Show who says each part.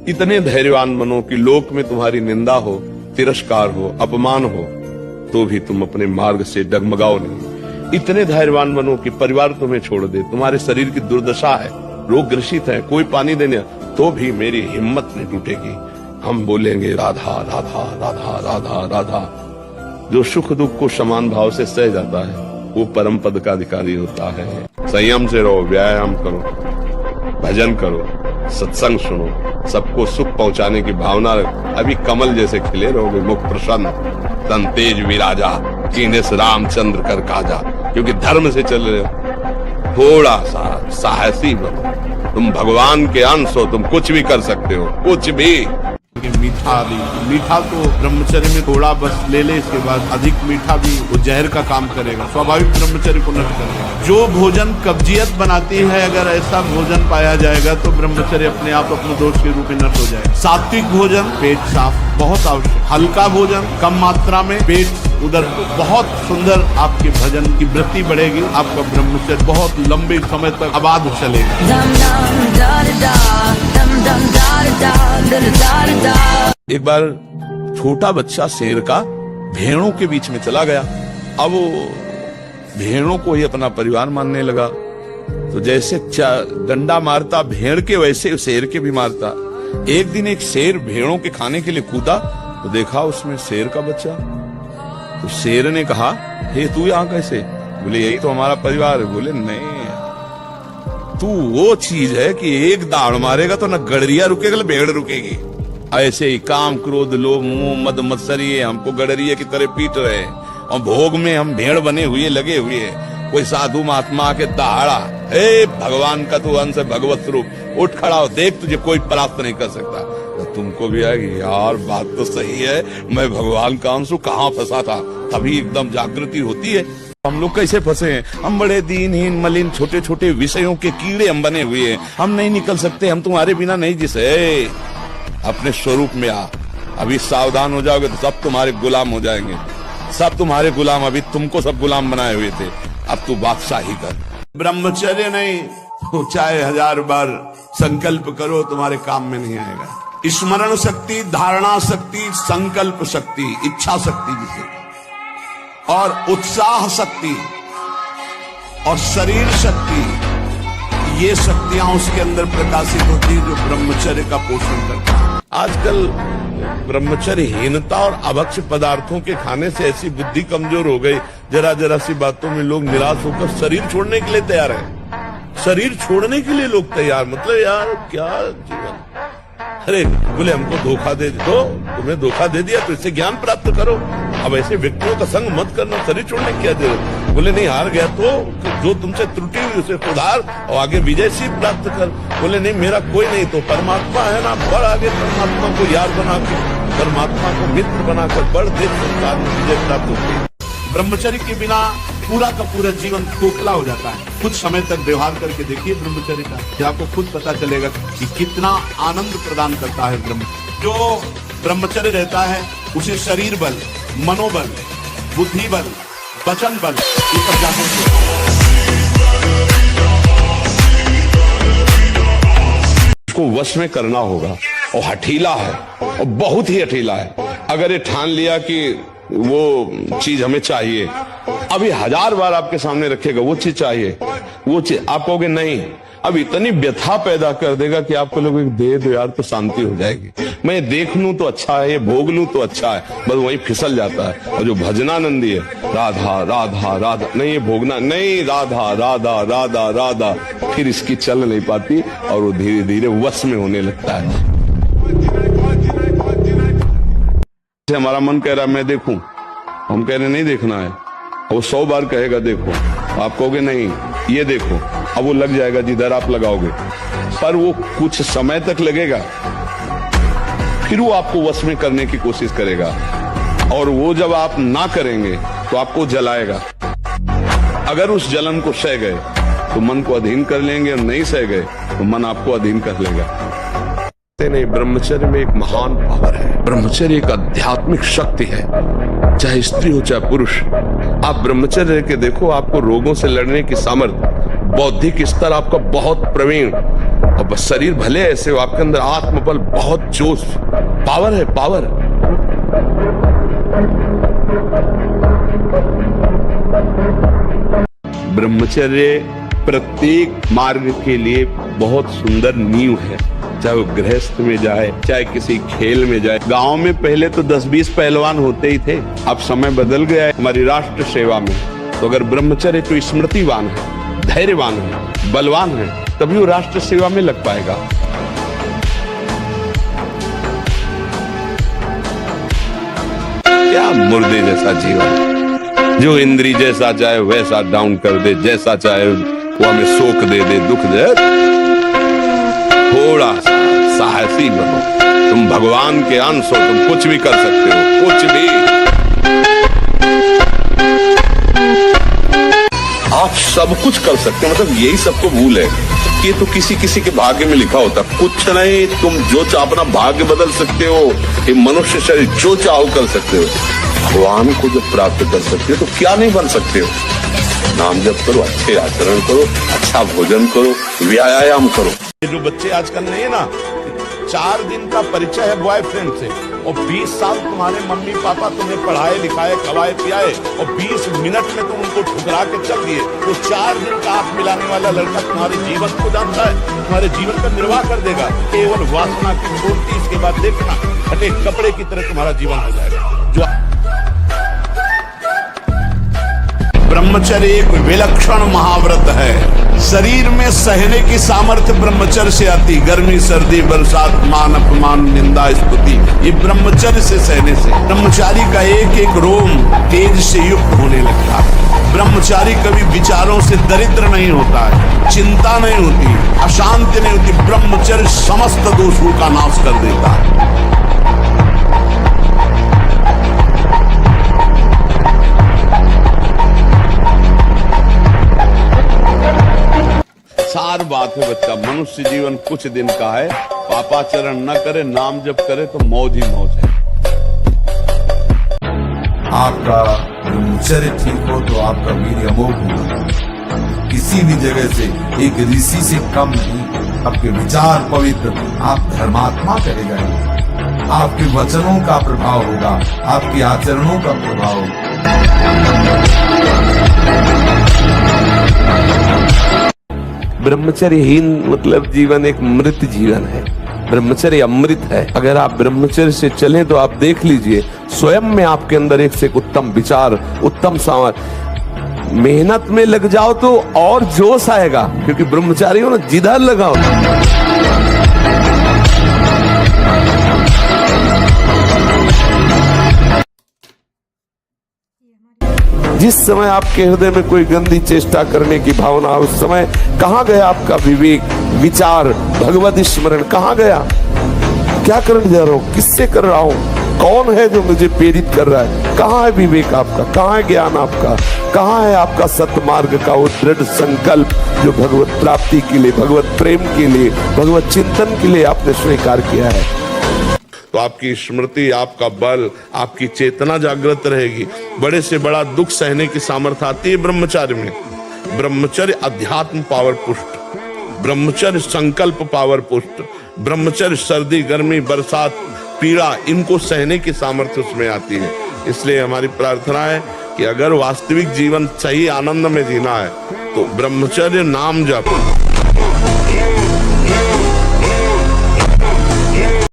Speaker 1: इतने धैर्यवान बनो कि लोक में तुम्हारी निंदा हो, तिरस्कार हो, अपमान हो, तो भी तुम अपने मार्ग से डगमगाओ नहीं। इतने धैर्यवान बनो कि परिवार तुम्हें छोड़ दे, तुम्हारे शरीर की दुर्दशा है, रोग ग्रसित है, कोई पानी देने, तो भी मेरी हिम्मत नहीं टूटेगी। हम बोलेंगे राधा राधा राधा राधा राधा। जो सुख दुख को समान भाव से सह जाता है वो परम पद का अधिकारी होता है। संयम से रहो, व्यायाम करो, भजन करो, सत्संग सुनो, सबको सुख पहुंचाने की भावना रखो। अभी कमल जैसे खिले रहोगे, मुख प्रसन्न, तन तेज विराजा, कीने से रामचंद्र कर काजा। क्योंकि धर्म से चल रहे हो। थोड़ा सा साहसी बनो, तुम भगवान के अंश हो, तुम कुछ भी कर सकते हो, कुछ भी। मीठा तो ब्रह्मचर्य में थोड़ा बस ले ले, इसके बाद अधिक मीठा भी वो जहर का काम करेगा, स्वाभाविक ब्रह्मचर्य को नष्ट करेगा। जो भोजन कब्जियत बनाती है, अगर ऐसा भोजन पाया जाएगा तो ब्रह्मचर्य अपने आप अपने दोष के रूप में नष्ट हो जाएगा। सात्विक भोजन, पेट साफ बहुत आवश्यक। हल्का भोजन, कम मात्रा में, पेट उधर बहुत सुंदर, आपके भजन की वृत्ति बढ़ेगी, आपका ब्रह्मचर्य बहुत लंबे समय तक आबाद चलेगा। एक बार छोटा बच्चा शेर का भेड़ों के बीच में चला गया। अब वो भेड़ों को ही अपना परिवार मानने लगा, तो जैसे डंडा मारता भेड़ के, वैसे शेर के भी मारता। एक दिन एक शेर भेड़ों के खाने के लिए कूदा, तो देखा उसमें शेर का बच्चा। तो शेर ने कहा, हे तू यहाँ कैसे? बोले यही तो हमारा परिवार है। बोले नहीं, तू वो चीज है कि एक दाड़ मारेगा तो न गडरिया रुकेगा न भेड़ रुकेगी। ऐसे ही काम क्रोध लोभ मोह मद मत्सरी हमको गडरिया की तरह पीट रहे हैं, और भोग में हम भेड़ बने हुए लगे हुए हैं। कोई साधु महात्मा के दहाड़ा, ए भगवान का तू अंश है, भगवत रूप, उठ खड़ा हो, देख तुझे कोई परास्त नहीं कर सकता। तो तुमको भी आएगी, यार बात तो सही है, मैं भगवान का अंश हूँ, कहाँ फंसा था। तभी एकदम जागृति होती है। हम लोग कैसे फंसे हैं? हम बड़े दीनहीन मलिन छोटे छोटे विषयों के कीड़े हम बने हुए हैं, हम नहीं निकल सकते, हम तुम्हारे बिना नहीं जिसे। अपने स्वरूप में आ, अभी सावधान हो जाओगे तो सब तुम्हारे गुलाम हो जाएंगे, सब तुम्हारे गुलाम। अभी तुमको सब गुलाम बनाए हुए थे, अब तू बादशाही कर। ब्रह्मचर्य नहीं तो चाहे 1000 बार संकल्प करो, तुम्हारे काम में नहीं आएगा। स्मरण शक्ति, धारणा शक्ति, संकल्प शक्ति, इच्छा शक्ति जिसे, और उत्साह शक्ति और शरीर शक्ति, ये शक्तियां उसके अंदर प्रकाशित होती है जो ब्रह्मचर्य का पोषण करता है। आजकल ब्रह्मचर्यहीनता और अभक्ष्य पदार्थों के खाने से ऐसी बुद्धि कमजोर हो गई, जरा जरा सी बातों में लोग निराश होकर शरीर छोड़ने के लिए तैयार है। शरीर छोड़ने के लिए लोग तैयार, मतलब यार क्या जीवन। अरे बोले हमको धोखा दे दो, तुम्हें धोखा दे दिया तो इससे ज्ञान प्राप्त करो। अब ऐसे व्यक्तियों का संग मत करना, शरीर छोड़ने की क्या जरूरत। बोले नहीं, हार गया तो जो तुमसे त्रुटि हुई उसे सुधार और आगे विजय सिद्ध प्राप्त कर। बोले नहीं, मेरा कोई नहीं तो परमात्मा है ना, बढ़ आगे परमात्मा को यार बना के, परमात्मा को मित्र बनाकर बढ़, देश संसार में विजय प्राप्त होती है। ब्रह्मचर्य के बिना पूरा का पूरा जीवन खोखला हो जाता है। कुछ समय तक व्यवहार करके देखिए ब्रह्मचर्य का, कि आपको खुद पता चलेगा कि कितना आनंद प्रदान करता है ब्रह्मचर्य। जो ब्रह्मचर्य रहता है उसे शरीर बल, मनोबल, बुद्धि बल, वचन बल, ये सब जागृत इसको वश में करना होगा। और हठीला है, और बहुत ही हठीला है। अगर ये ठान लिया कि वो चीज हमें चाहिए, अभी 1000 बार आपके सामने रखेगा वो चीज चाहिए, वो चीज आप कहोगे नहीं, अब इतनी व्यथा पैदा कर देगा कि आपको लोग दे दो यार तो शांति हो जाएगी। मैं देख लूं तो अच्छा है, ये भोग लूं तो अच्छा है, बस वही फिसल जाता है। और जो भजनानंदी है, राधा राधा राधा, नहीं ये भोगना नहीं, राधा राधा राधा राधा, फिर इसकी चल नहीं पाती और वो धीरे धीरे वश में होने लगता है। हमारा मन कह रहा है मैं देखूं, हम कह रहे नहीं देखना है। वो 100 बार कहेगा देखो, आप कहोगे नहीं ये देखो, अब वो लग जाएगा जिधर आप लगाओगे, पर वो कुछ समय तक लगेगा, फिर वो आपको वश में करने की कोशिश करेगा। और वो जब आप ना करेंगे तो आपको जलाएगा। अगर उस जलन को सह गए तो मन को अधीन कर लेंगे, और नहीं सह गए तो मन आपको अधीन कर लेगा। नहीं, ब्रह्मचर्य में एक महान पावर है। ब्रह्मचर्य एक आध्यात्मिक शक्ति है, चाहे स्त्री हो चाहे पुरुष। आप ब्रह्मचर्य के देखो, आपको रोगों से लड़ने की सामर्थ्य, बौद्धिक स्तर आपका बहुत प्रवीण, और बस शरीर भले ऐसे हो, आपके अंदर आत्मबल, बहुत जोश, पावर है, पावर। ब्रह्मचर्य प्रत्येक मार्ग के लिए बहुत सुंदर नींव है, चाहे वो गृहस्थ में जाए, चाहे किसी खेल में जाए। गांव में पहले तो 10-20 पहलवान होते ही थे, अब समय बदल गया है हमारी राष्ट्र सेवा में। तो अगर ब्रह्मचर्य तो स्मृतिवान है, धैर्यवान है, बलवान है, तभी वो राष्ट्र सेवा में लग पाएगा। क्या मुर्दे जैसा जीवन, जो इंद्री जैसा चाहे वैसा डाउन कर दे, जैसा चाहे वो हमें शोक दे दे, दुख दे। थोड़ा सा साहसी बनो, तुम भगवान के अंश हो, तुम कुछ भी कर सकते हो, कुछ भी। आप सब कुछ कर सकते हो, मतलब यही सबको भूल है कि ये तो किसी किसी के भाग्य में लिखा होता। कुछ नहीं, तुम जो चाहो अपना भाग्य बदल सकते हो, ये मनुष्य शरीर जो चाहो कर सकते हो। भगवान को जब प्राप्त कर सकते हो तो क्या नहीं बन सकते हो। नाम जप करो, अच्छे आचरण करो, अच्छा भोजन करो, व्यायाम करो। ये जो बच्चे आजकल नहीं है ना, 4 दिन का परिचय है बॉयफ्रेंड से और 20 साल तुम्हारे मम्मी पापा तुम्हें पढ़ाए लिखाए, खवाए पियाए और 20 मिनट में तुम उनको ठुकरा के चल दिए। तो 4 दिन का हाथ मिलाने वाला लड़का तुम्हारे जीवन को जानता है, तुम्हारे जीवन का निर्वाह कर देगा। केवल वासना की छोड़ती, इसके बाद देखना फटे कपड़े की तरह तुम्हारा जीवन हो जाएगा। जो ब्रह्मचर्य एक विलक्षण महाव्रत है। शरीर में सहने की सामर्थ्य ब्रह्मचर्य से आती, गर्मी सर्दी बरसात मान अपमान निंदा स्तुति, ये ब्रह्मचर्य से सहने से। ब्रह्मचारी का एक एक रोम तेज से युक्त होने लगता है। ब्रह्मचारी कभी विचारों से दरिद्र नहीं होता है, चिंता नहीं होती, अशांति नहीं होती। ब्रह्मचर्य समस्त दोषों का नाश कर देता है। सार बात है बच्चा, मनुष्य जीवन कुछ दिन का है। पापाचरण न करे, नाम जप करे तो मौज ही मौज है।
Speaker 2: आपका ब्रह्मचर्य ठीक हो तो आपका वीर्य अमोघ होगा। किसी भी जगह से एक ऋषि से कम नहीं। आपके विचार पवित्र, आप धर्मात्मा करेगा। आपके वचनों का प्रभाव होगा, आपके आचरणों का प्रभाव होगा।
Speaker 3: ब्रह्मचर्यहीन मतलब जीवन एक मृत जीवन है। ब्रह्मचर्य अमृत है। अगर आप ब्रह्मचर्य से चलें तो आप देख लीजिए स्वयं में आपके अंदर एक से एक उत्तम विचार, उत्तम सामर्थ्य। मेहनत में लग जाओ तो और जोश आएगा, क्योंकि ब्रह्मचारी हो ना, जिधर लगाओ। जिस समय आपके हृदय में कोई गंदी चेष्टा करने की भावना, उस समय कहाँ गया आपका विवेक, विचार, भगवत स्मरण कहाँ गया? क्या करने जा रहा हूँ, किससे कर रहा हूँ, कौन है जो मुझे प्रेरित कर रहा है? कहाँ है विवेक आपका, कहाँ है ज्ञान आपका, कहाँ है आपका सत्मार्ग का वो दृढ़ संकल्प जो भगवत प्राप्ति के लिए, भगवत प्रेम के लिए, भगवत चिंतन के लिए आपने स्वीकार किया है?
Speaker 1: तो आपकी स्मृति, आपका बल, आपकी चेतना जागृत रहेगी। बड़े से बड़ा दुख सहने की सामर्थ्य आती है ब्रह्मचर्य में। ब्रह्मचर्य अध्यात्म पावर पुष्ट, ब्रह्मचर्य संकल्प पावर पुष्ट, ब्रह्मचर्य सर्दी गर्मी बरसात पीड़ा इनको सहने की सामर्थ्य उसमें आती है। इसलिए हमारी प्रार्थना है कि अगर वास्तविक जीवन सही आनंद में जीना है तो ब्रह्मचर्य, नाम जप,